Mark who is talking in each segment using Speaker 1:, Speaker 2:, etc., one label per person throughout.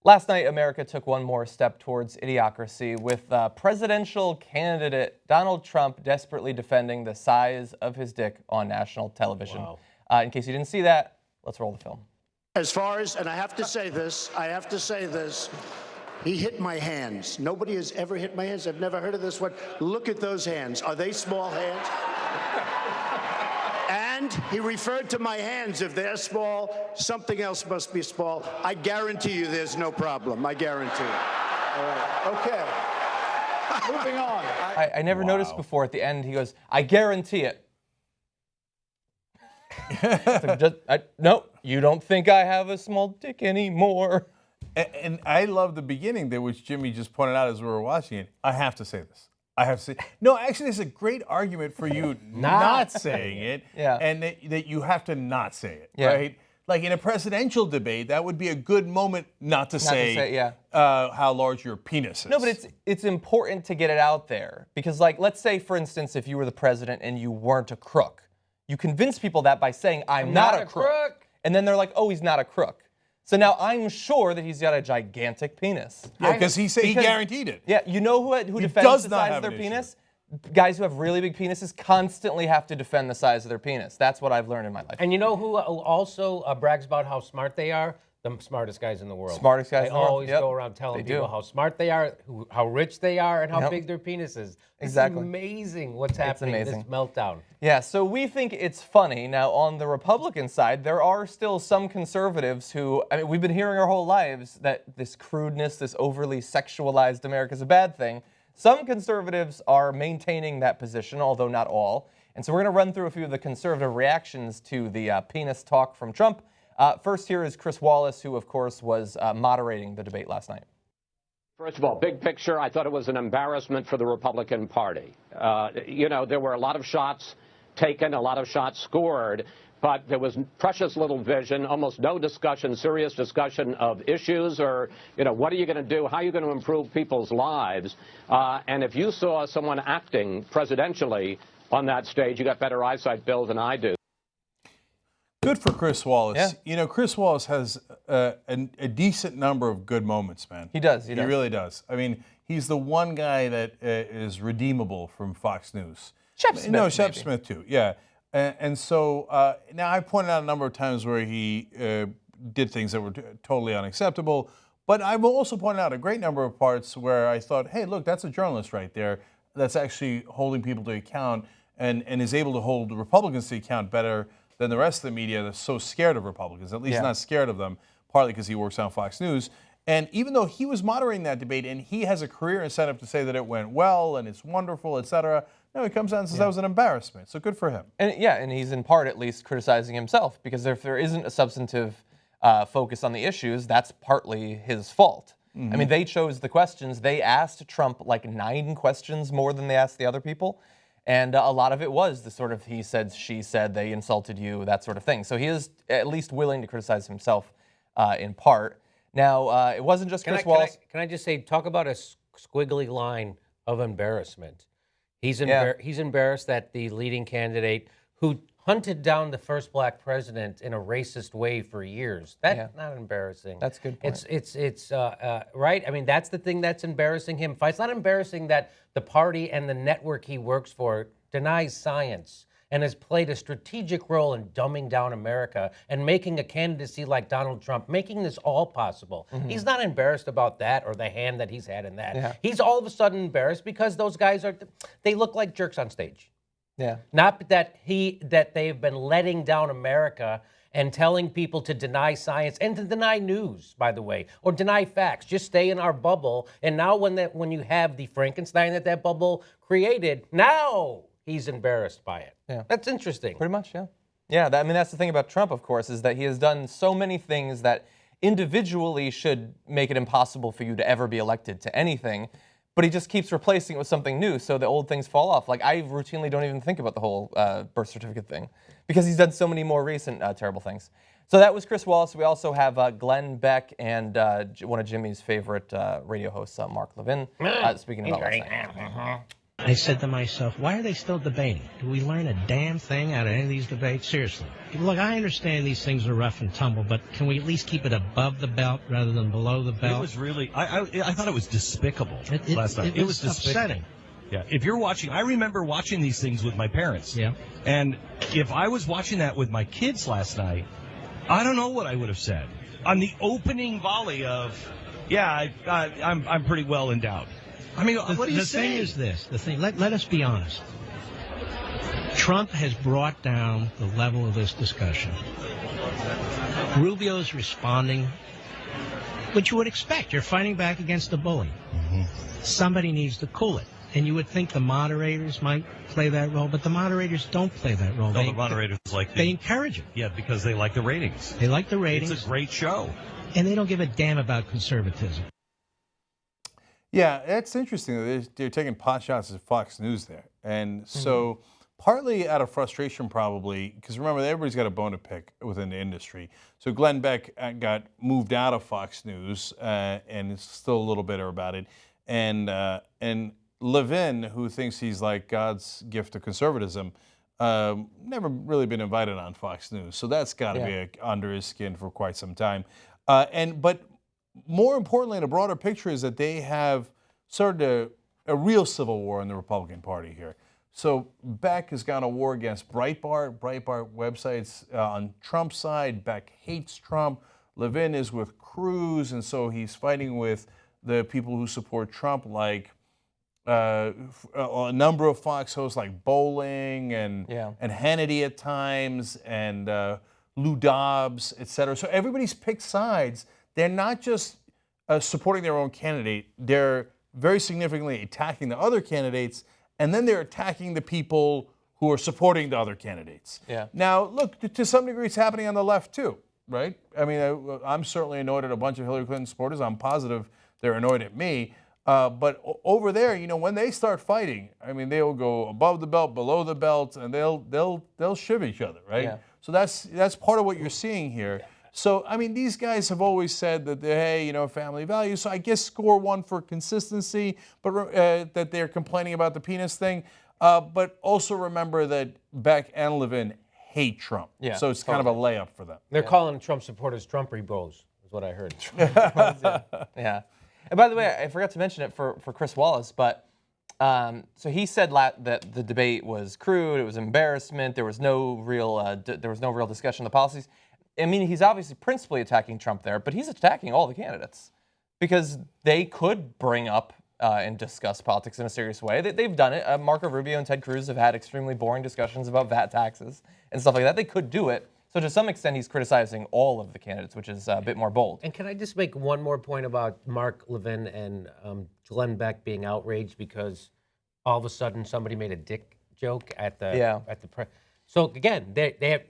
Speaker 1: Last night, America took one more step towards idiocracy with presidential candidate Donald Trump desperately defending the size of his dick on national television.
Speaker 2: Wow.
Speaker 1: In case you didn't see that, let's roll the film.
Speaker 3: As far as, and I have to say this, he hit my hands. Nobody has ever hit my hands. I've never heard of this one. Look at those hands. Are they small hands? And he referred to my hands. If they're small, something else must be small. I guarantee you there's no problem. I guarantee it.
Speaker 4: All right. Okay. Moving on.
Speaker 1: I never noticed before at the end, he goes, I guarantee it. No, you don't think I have a small dick anymore.
Speaker 5: And I love the beginning there, which Jimmy just pointed out as we were watching it. I have to say this. I have to say, no, actually, there's a great argument for you not saying it, and that you have to not say it, right? Like in a presidential debate, that would be a good moment not to say how large your penis is.
Speaker 1: No, but it's important to get it out there because, like, let's say, for instance, if you were the president and you weren't a crook, you convince people that by saying, I'm not a crook. And then they're like, oh, he's not a crook. So now I'm sure that he's got a gigantic penis.
Speaker 5: Yeah, because he guaranteed it.
Speaker 1: Yeah, you know who defends the size of their penis? Guys who have really big penises constantly have to defend the size of their penis. That's what I've learned in my life.
Speaker 2: And you know who also brags about how smart they are? The smartest guys in the world.
Speaker 1: Smartest guys in the world.
Speaker 2: They always go around telling people how smart they are, how rich they are, and how big their penis is.
Speaker 1: Exactly.
Speaker 2: It's amazing what's happening in this meltdown.
Speaker 1: Yeah, so we think it's funny. Now, on the Republican side, there are still some conservatives who, I mean, we've been hearing our whole lives that this crudeness, this overly sexualized America is a bad thing. Some conservatives are maintaining that position, although not all. And so we're going to run through a few of the conservative reactions to the penis talk from Trump. First, here is Chris Wallace, who, of course, was moderating the debate last night.
Speaker 6: First of all, big picture, I thought it was an embarrassment for the Republican Party. You know, there were a lot of shots taken, a lot of shots scored, but there was precious little vision, almost no discussion, serious discussion of issues or, you know, what are you going to do? How are you going to improve people's lives? And if you saw someone acting presidentially on that stage, you got better eyesight, Bill, than I do.
Speaker 5: Good for Chris Wallace.
Speaker 1: Yeah.
Speaker 5: You know, Chris Wallace has a decent number of good moments, man.
Speaker 1: He does. He
Speaker 5: really does. I mean, he's the one guy that is redeemable from Fox News.
Speaker 1: Shep Smith.
Speaker 5: No, Shep Smith, too. Yeah. And so now I pointed out a number of times where he did things that were totally unacceptable. But I've also pointed out a great number of parts where I thought, hey, look, that's a journalist right there that's actually holding people to account and is able to hold the Republicans to account better than the rest of the media that's so scared of Republicans, at least not scared of them, partly because he works on Fox News. And even though he was moderating that debate and he has a career incentive to say that it went well and it's wonderful, et cetera, no, he comes out and says that was an embarrassment. So good for him.
Speaker 1: And and he's in part at least criticizing himself because if there isn't a substantive focus on the issues, that's partly his fault. I mean, they chose the questions. They asked Trump like 9 questions more than they asked the other people. And a lot of it was the sort of he said, she said, they insulted you, that sort of thing. So he is at least willing to criticize himself in part. Now, it wasn't just Chris Wallace.
Speaker 2: Can I just say, talk about a squiggly line of embarrassment. He's embarrassed that the leading candidate who hunted down the first black president in a racist way for years. That's not embarrassing.
Speaker 1: That's a good point.
Speaker 2: It's right. I mean, that's the thing that's embarrassing him. It's not embarrassing that the party and the network he works for denies science and has played a strategic role in dumbing down America and making a candidacy like Donald Trump, making this all possible. He's not embarrassed about that or the hand that he's had in that. He's all of a sudden embarrassed because those guys they look like jerks on stage.
Speaker 1: Yeah.
Speaker 2: Not that they've been letting down America and telling people to deny science and to deny news, by the way, or deny facts. Just stay in our bubble. And now when you have the Frankenstein that bubble created, now he's embarrassed by it.
Speaker 1: Yeah.
Speaker 2: That's interesting.
Speaker 1: Pretty much, yeah. Yeah, I mean, that's the thing about Trump, of course, is that he has done so many things that individually should make it impossible for you to ever be elected to anything. But he just keeps replacing it with something new, so the old things fall off. Like, I routinely don't even think about the whole birth certificate thing because he's done so many more recent terrible things. So that was Chris Wallace. We also have Glenn Beck and one of Jimmy's favorite radio hosts, Mark Levin, speaking about last night.
Speaker 7: I said to myself, why are they still debating? Do we learn a damn thing out of any of these debates? Seriously. Look, I understand these things are rough and tumble, but can we at least keep it above the belt rather than below the belt?
Speaker 8: It was really, I thought it was despicable last night.
Speaker 7: It was upsetting.
Speaker 8: Yeah, if you're watching, I remember watching these things with my parents.
Speaker 7: Yeah.
Speaker 8: And if I was watching that with my kids last night, I don't know what I would have said. On the opening volley of, I'm pretty well endowed. I mean, what do you say?
Speaker 7: The thing is this. Let us be honest. Trump has brought down the level of this discussion. Rubio's responding, which you would expect. You're fighting back against a bully.
Speaker 8: Mm-hmm.
Speaker 7: Somebody needs to cool it. And you would think the moderators might play that role, but the moderators don't play that role.
Speaker 8: No, the moderators
Speaker 7: they encourage it.
Speaker 8: Yeah, because they like the ratings.
Speaker 7: They like the ratings.
Speaker 8: It's a great show.
Speaker 7: And they don't give a damn about conservatism.
Speaker 5: Yeah, it's interesting. They're taking pot shots at Fox News there. And so partly out of frustration probably, because remember, everybody's got a bone to pick within the industry. So Glenn Beck got moved out of Fox News and is still a little bitter about it. And Levin, who thinks he's like God's gift to conservatism, never really been invited on Fox News. So that's got to be under his skin for quite some time. But more importantly, in a broader picture, is that they have started a real civil war in the Republican Party here. So Beck has gone to war against Breitbart websites on Trump's side. Beck hates Trump. Levin is with Cruz, and so he's fighting with the people who support Trump, like a number of Fox hosts like Bowling and Hannity at times, and Lou Dobbs, et cetera. So everybody's picked sides. They're not just supporting their own candidate. They're very significantly attacking the other candidates, and then they're attacking the people who are supporting the other candidates.
Speaker 1: Yeah.
Speaker 5: Now, look, to some degree, it's happening on the left too, right? I mean, I'm certainly annoyed at a bunch of Hillary Clinton supporters. I'm positive they're annoyed at me. But over there, when they start fighting, I mean, they'll go above the belt, below the belt, and they'll shiv each other, right?
Speaker 1: Yeah.
Speaker 5: So that's part of what you're seeing here. So, I mean, these guys have always said that, hey, family values. So I guess score one for consistency, but that they're complaining about the penis thing. But also remember that Beck and Levin hate Trump.
Speaker 1: Yeah,
Speaker 5: so it's kind of a layup for them.
Speaker 2: They're calling Trump supporters Trumpy bros, is what I heard.
Speaker 1: Yeah. And by the way, I forgot to mention it for Chris Wallace, but so he said that the debate was crude, it was embarrassment, there was no real discussion of the policies. I mean, he's obviously principally attacking Trump there, but he's attacking all the candidates because they could bring up and discuss politics in a serious way. They've done it. Marco Rubio and Ted Cruz have had extremely boring discussions about VAT taxes and stuff like that. They could do it. So to some extent, he's criticizing all of the candidates, which is a bit more bold.
Speaker 2: And can I just make one more point about Mark Levin and Glenn Beck being outraged because all of a sudden somebody made a dick joke at the press. So again,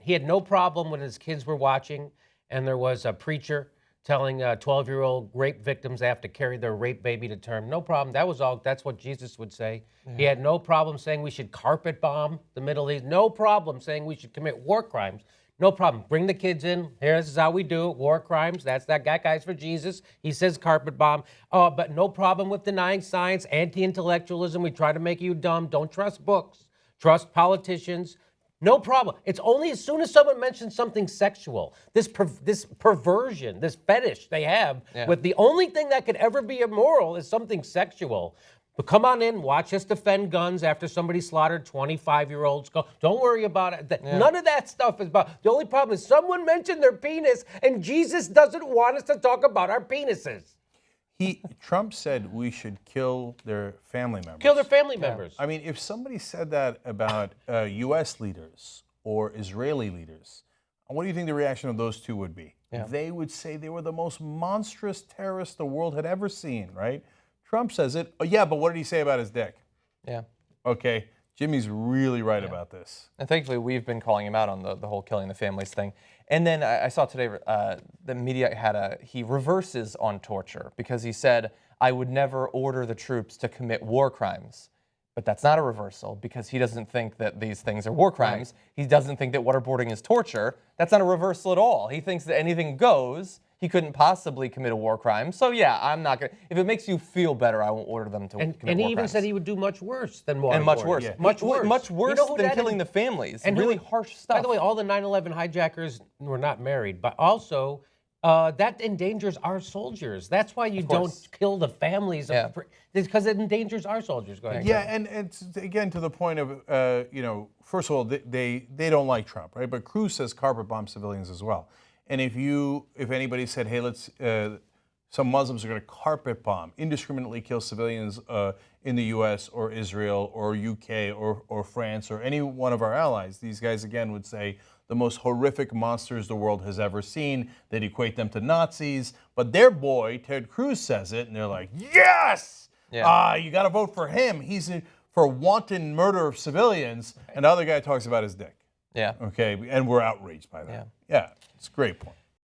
Speaker 2: he had no problem when his kids were watching, and there was a preacher telling 12-year-old rape victims they have to carry their rape baby to term. No problem. That's what Jesus would say. Yeah. He had no problem saying we should carpet bomb the Middle East. No problem saying we should commit war crimes. No problem. Bring the kids in. Here, this is how we do it. War crimes. That guy's for Jesus. He says carpet bomb. But no problem with denying science, anti-intellectualism. We try to make you dumb. Don't trust books. Trust politicians. No problem. It's only as soon as someone mentions something sexual, this perversion, this fetish they have with the only thing that could ever be immoral is something sexual. But come on in, watch us defend guns after somebody slaughtered 25-year-olds. Don't worry about it. None of that stuff is about. The only problem is someone mentioned their penis, and Jesus doesn't want us to talk about our penises.
Speaker 5: Trump said we should kill their family members.
Speaker 2: Kill their family members.
Speaker 5: I mean, if somebody said that about U.S. leaders or Israeli leaders, what do you think the reaction of those two would be? Yeah. They would say they were the most monstrous terrorists the world had ever seen, right? Trump says it. Oh, yeah, but what did he say about his dick?
Speaker 1: Yeah.
Speaker 5: Okay, Jimmy's really right about this.
Speaker 1: And thankfully, we've been calling him out on the whole killing the families thing. And then I saw today the media he reverses on torture because he said, I would never order the troops to commit war crimes. But that's not a reversal because he doesn't think that these things are war crimes. Right. He doesn't think that waterboarding is torture. That's not a reversal at all. He thinks that anything goes. he couldn't possibly commit a war crime. So yeah, I'm not gonna. If it makes you feel better, I won't order them to commit
Speaker 2: And he
Speaker 1: war
Speaker 2: even
Speaker 1: crimes.
Speaker 2: said he would do much worse than war.
Speaker 1: And much worse.
Speaker 5: Yeah.
Speaker 2: Much worse.
Speaker 1: Much worse
Speaker 2: You know who
Speaker 1: than
Speaker 2: that
Speaker 1: killing
Speaker 2: is?
Speaker 1: the families.
Speaker 2: And
Speaker 1: really
Speaker 2: who-
Speaker 1: harsh stuff.
Speaker 2: By the way, all the 9/11 hijackers were not married, but also that endangers our soldiers. That's why you don't
Speaker 1: course.
Speaker 2: kill the families.
Speaker 1: Yeah.
Speaker 2: Because it endangers our soldiers. Go ahead.
Speaker 5: Yeah, and it's again to the point of first of all, they don't like Trump, right? But Cruz says carpet bomb civilians as well. And if anybody said, hey, let's some Muslims are going to carpet bomb, indiscriminately kill civilians in the U.S. or Israel or U.K. or France or any one of our allies, these guys again would say the most horrific monsters the world has ever seen. They'd equate them to Nazis, but their boy Ted Cruz says it, and they're like, yes.
Speaker 1: Yeah.
Speaker 5: You got to vote for him. He's for wanton murder of civilians. And the other guy talks about his dick.
Speaker 1: Yeah.
Speaker 5: Okay, and we're outraged by that. Yeah, it's a great point.